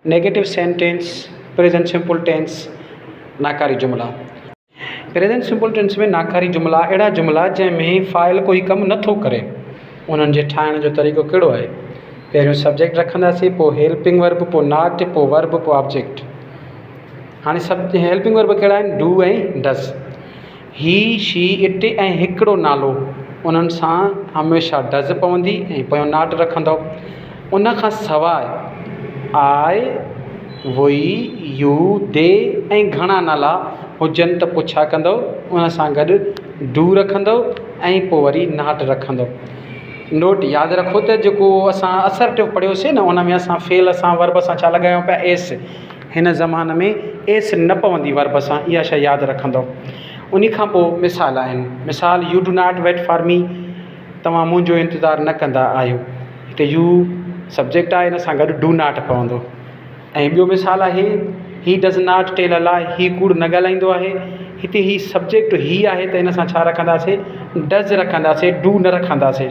Negative sentence, present simple tense, नाकारी जुमला। Present simple tense में नाकारी जुमला अहिड़ा जुमला जंहिंमें फ़ाइल कोई कमु नथो करे, उन्हनि जे ठाहिण जो तरीक़ो कहिड़ो आहे? पहिरियों सब्जेक्ट रखंदासीं, पोइ हेल्पिंग वर्ब, पोइ नॉट, पोइ वर्ब, पोइ ऑब्जेक्ट। हाणे सभु हेल्पिंग वर्ब कहिड़ा आहिनि? डू ऐं डज़। ही, शी, इट ऐं हिकिड़ो नालो, उन्हनि सां हमेशह डज़ पवंदी ऐं पोयों नॉट रखंदव। उन खां सवाइ आई, वी, यू, दे ऐं घणा नाला हुजनि त पोइ छा कंदव? उन सां गॾु डू रखंदव ऐं पोइ वरी नॉट रखंदव। नोट यादि रखो त जेको असां असर्टिव पढ़ियोसीं न, उन में असां फेल सां वर्ब सां छा लॻायूं पिया? एस। हिन ज़माने में एस न पवंदी वर्ब सां, इहा शइ यादि रखंदव। उन खां पोइ मिसाल आहिनि। मिसाल, you do not wait for me, तव्हां मुंहिंजो इंतज़ारु न कंदा आहियो। हिते यू सब्जेक्ट आहे, हिन सां गॾु डू नॉट पवंदो। ऐं ॿियो मिसाल आहे, he does not tell a लाई, ही कूड़ न ॻाल्हाईंदो आहे। हिते ही सब्जेक्ट ही आहे त हिन सां छा रखंदासीं? डज़ रखंदासीं, डू न रखंदासीं।